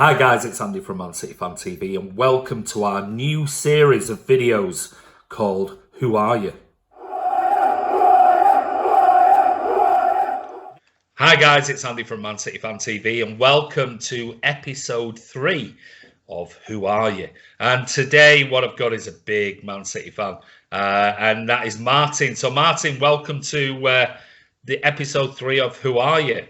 Hi guys, it's Andy from Man City Fan TV and welcome to our new series of videos called Who Are You? Hi guys, it's Andy from Man City Fan TV and welcome to episode 3 of Who Are You? And today what I've got is a big Man City fan and that is Martin. So Martin, welcome to the episode 3 of Who Are You?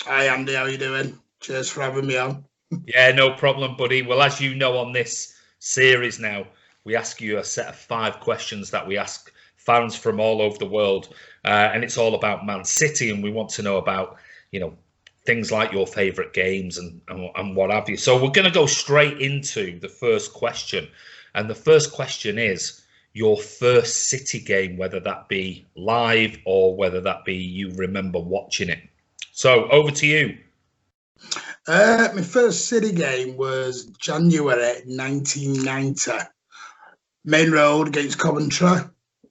Hi Andy, how you doing? Cheers for having me on. Yeah, no problem, buddy. Well, as you know, on this series now, we ask you a set of 5 questions that we ask fans from all over the world, and it's all about Man City, and we want to know about, things like your favourite games and what have you. So we're going to go straight into the first question, and the first question is your first City game, whether that be live or whether that be you remember watching it. So over to you. My first City game was January 1990. Main Road against Coventry,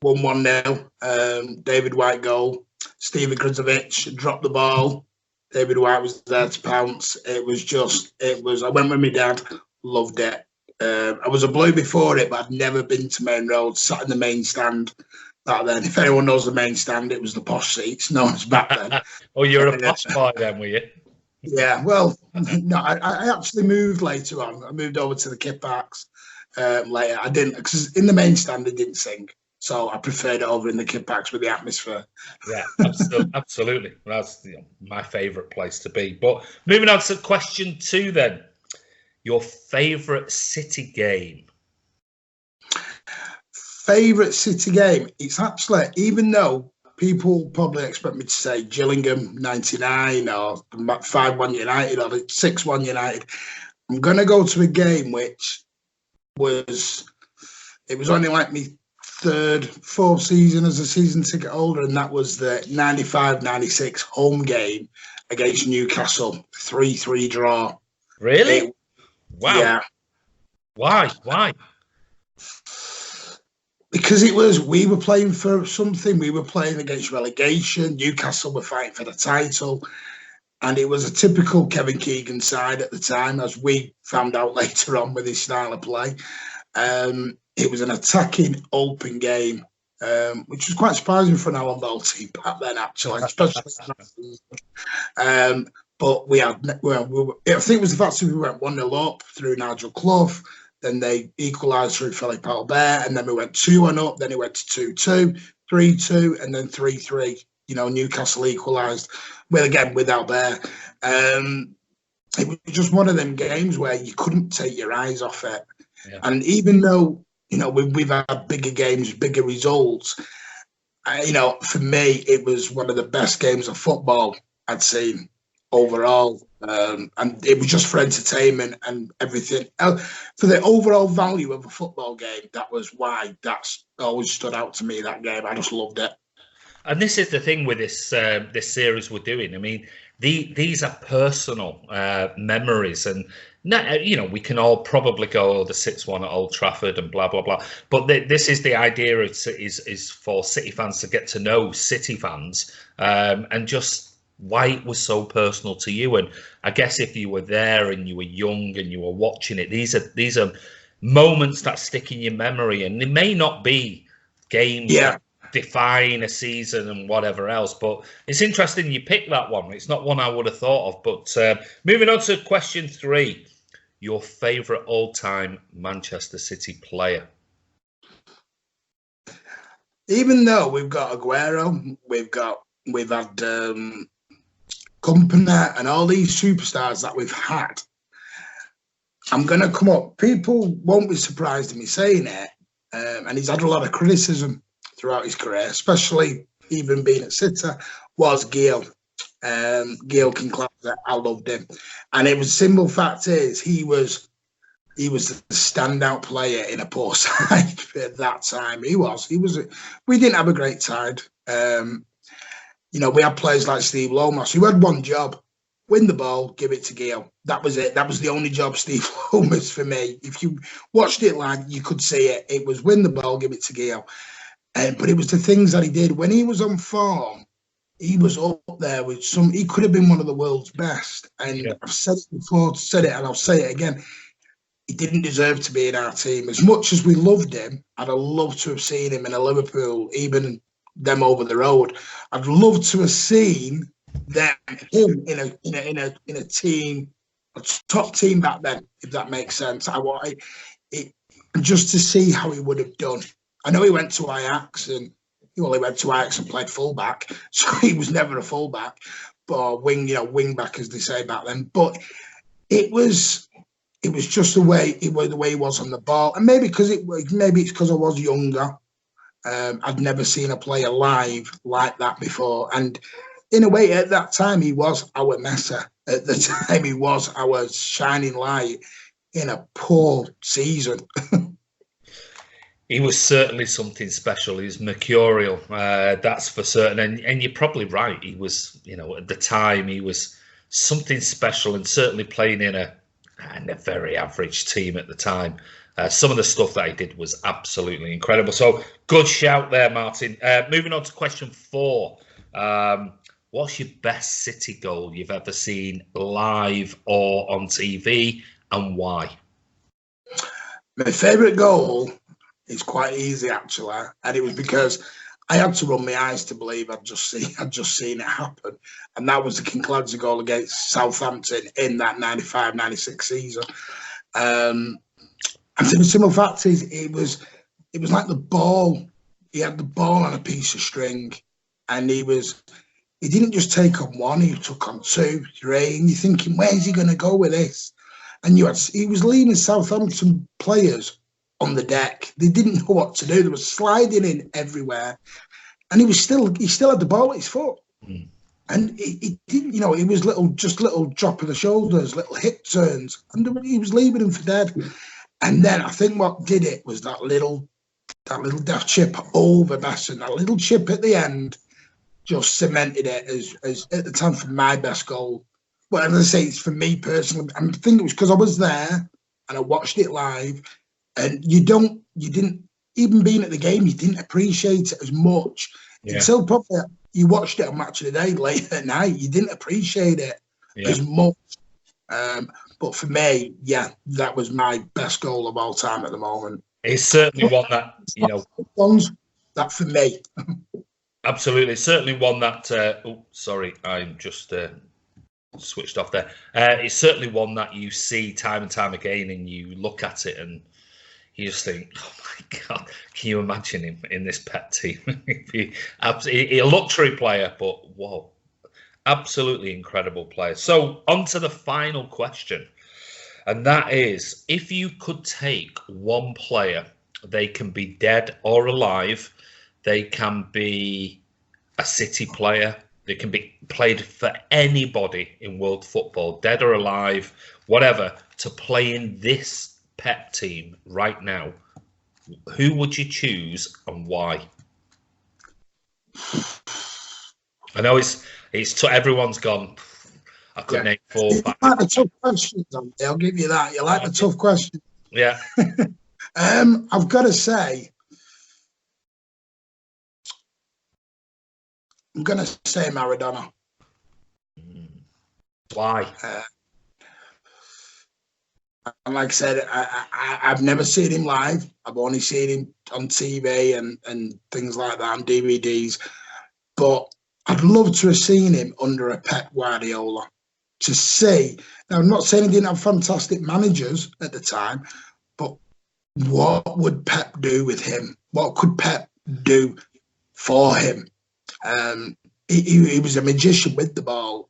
1-1-0. David White goal. Stevie Krizovic dropped the ball. David White was there to pounce. I went with my dad, loved it. I was a Blue before it, but I'd never been to Main Road, sat in the main stand back then. If anyone knows the main stand, it was the posh seats known as back then. Oh, you're a posh boy then, were you? Yeah, well, no, I actually moved later on. I moved over to the kit parks later. I didn't, because in the main stand they didn't sing, so I preferred it over in the kit parks with the atmosphere. Yeah, absolutely. That's my favourite place to be. But moving on to question 2 then. Your favourite City game? Favourite City game? It's actually, even though people probably expect me to say Gillingham 99 or 5-1 United or 6-1 United, I'm going to go to a game which was only like my 3rd, 4th season as a season ticket holder, and that was the 95-96 home game against Newcastle, 3-3 draw. Really? Wow. Yeah. Why? Because we were playing for something. We were playing against relegation. Newcastle were fighting for the title. And it was a typical Kevin Keegan side at the time, as we found out later on with his style of play. It was an attacking, open game, which was quite surprising for an Alan Ball team back then, actually, especially. But I think it was the fact that we went 1-0 up through Nigel Clough. Then they equalised through Philippe Albert, and then we went 2-1 up. Then it went to 2-2, 3-2, and then 3-3. Newcastle equalised with Albert. It was just one of them games where you couldn't take your eyes off it. Yeah. And even though we've had bigger games, bigger results, for me it was one of the best games of football I'd seen overall. And it was just for entertainment and everything. For the overall value of a football game, that was why that's always stood out to me, that game. I just loved it. And this is the thing with this series we're doing. I mean, these are personal memories, and we can all probably go the 6-1 at Old Trafford and blah blah blah. But this is the idea is for City fans to get to know City fans and just why it was so personal to you. And I guess if you were there and you were young and you were watching it, these are moments that stick in your memory, and they may not be games that define a season and whatever else, but it's interesting you picked that one. It's not one I would have thought of. But moving on to question 3, your favourite all-time Manchester City player? Even though we've got Aguero, we've had Company and all these superstars that we've had, I'm going to come up. People won't be surprised at me saying it, and he's had a lot of criticism throughout his career, especially even being at City, was Gale. Gale Kinclair, I loved him. And it was simple fact is he was the standout player in a poor side at that time. We didn't have a great side. We had players like Steve Lomas who had one job: win the ball, give it to Gale. That was it. That was the only job Steve Lomas for me. If you watched it live, you could see it. It was win the ball, give it to Gale. But it was the things that he did when he was on form. he was up there with some. He could have been one of the world's best. And Yeah. I've said it before, said it, and I'll say it again. He didn't deserve to be in our team. As much as we loved him, I'd have loved to have seen him in a Liverpool, even them over the road. I'd love to have seen him in a team, a top team back then, if that makes sense. I want it just to see how he would have done. I know he went to Ajax and he went to Ajax and played fullback, so he was never a fullback, but wing back as they say back then. But it was just the way he was on the ball, and maybe it's because I was younger. I'd never seen a player live like that before, and in a way, at that time, he was our Messi. At the time, he was our shining light in a poor season. He was certainly something special. He was mercurial, that's for certain. And you're probably right. He was, at the time, he was something special, and certainly playing in a very average team at the time. Some of the stuff that he did was absolutely incredible. So good shout there, Martin. Moving on to question 4. What's your best City goal you've ever seen live or on TV, and why? My favourite goal is quite easy, actually, and it was because I had to run my eyes to believe I'd just seen it happen, and that was the Kinkladze goal against Southampton in that 95-96 season. And the simple fact is, it was like the ball. He had the ball on a piece of string, and he didn't just take on one; he took on 2, 3, and you're thinking, where's he going to go with this? And he was leaving Southampton players on the deck. They didn't know what to do. They were sliding in everywhere, and he still had the ball at his foot. Mm. And he didn't, it was little drop of the shoulders, little hip turns, and he was leaving them for dead. And then I think what did it was that little daft chip over Besson, that little chip at the end, just cemented it as at the time for my best goal. But as I say, it's for me personally. I think it was because I was there and I watched it live. And you didn't even being at the game, you didn't appreciate it as much until probably you watched it on Match of the Day late at night. You didn't appreciate it as much. But for me, that was my best goal of all time at the moment. It's certainly one that that for me. Absolutely, certainly one that. Sorry, I'm just switched off there. It's certainly one that you see time and time again, and you look at it and you just think, oh my God, can you imagine him in this Pep team? He's a luxury player, but whoa, absolutely incredible player. So on to the final question, and that is, if you could take one player, they can be dead or alive, they can be a City player, they can be played for anybody in world football, dead or alive, whatever, to play in this Pep team right now, who would you choose and why? I know it's everyone's gone. I could name 4. You like the tough questions, Andy. I'll give you that. You like the tough questions. Yeah. I've got to say, I'm going to say Maradona. Why? And like I said, I've never seen him live. I've only seen him on TV and things like that on DVDs. But I'd love to have seen him under a Pep Guardiola. To see, now I'm not saying he didn't have fantastic managers at the time, but what would Pep do with him? What could Pep do for him? He was a magician with the ball.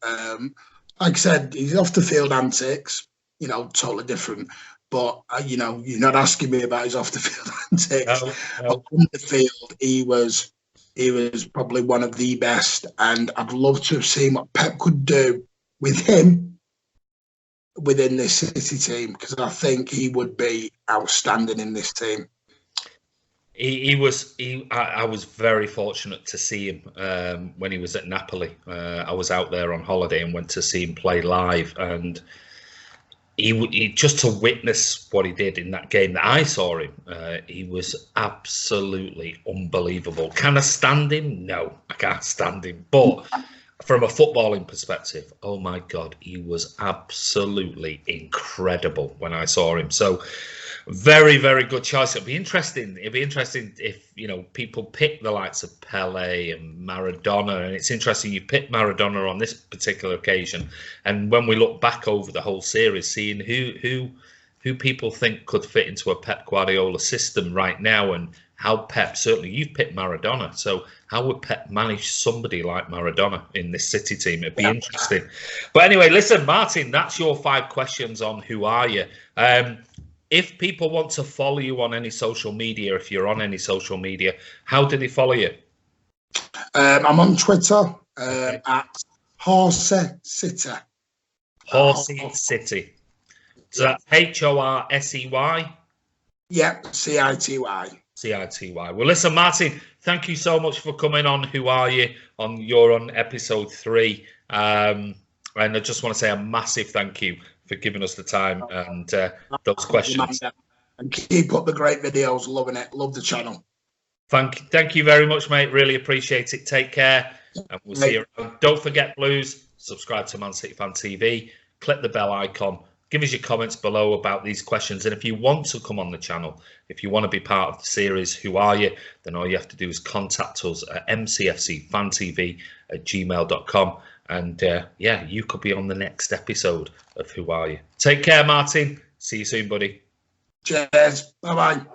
Like I said, he's off the field antics, totally different. But, you're not asking me about his off the field antics. No. But on the field, he was probably one of the best. And I'd love to have seen what Pep could do with him within this City team, because I think he would be outstanding in this team. I was very fortunate to see him when he was at Napoli. I was out there on holiday and went to see him play live, and he just to witness what he did in that game that I saw him, he was absolutely unbelievable. Can I stand him? No, I can't stand him. But from a footballing perspective, oh my God, he was absolutely incredible when I saw him. So very, very good choice. It'll be interesting. It'll be interesting if, you know, people pick the likes of Pele and Maradona, and it's interesting you picked Maradona on this particular occasion. And when we look back over the whole series, seeing who people think could fit into a Pep Guardiola system right now, and how Pep, certainly you've picked Maradona, so how would Pep manage somebody like Maradona in this City team? It'd be interesting. But anyway, listen, Martin, that's your 5 questions on Who Are You? If people want to follow you on any social media, if you're on any social media, how do they follow you? I'm on Twitter at Horsey City. Horsey City. So that's HORSEY? Yep, CITY. CITY. Well, listen, Martin, thank you so much for coming on Who Are You? You're on episode 3. And I just want to say a massive thank you for giving us the time and those questions. And keep up the great videos. Loving it. Love the channel. Thank you very much, mate. Really appreciate it. Take care. And we'll see you around. Don't forget, Blues, subscribe to Man City Fan TV. Click the bell icon. Give us your comments below about these questions. And if you want to come on the channel, if you want to be part of the series Who Are You? Then all you have to do is contact us at mcfcfantv@gmail.com. And yeah, you could be on the next episode of Who Are You? Take care, Martin. See you soon, buddy. Cheers. Bye-bye.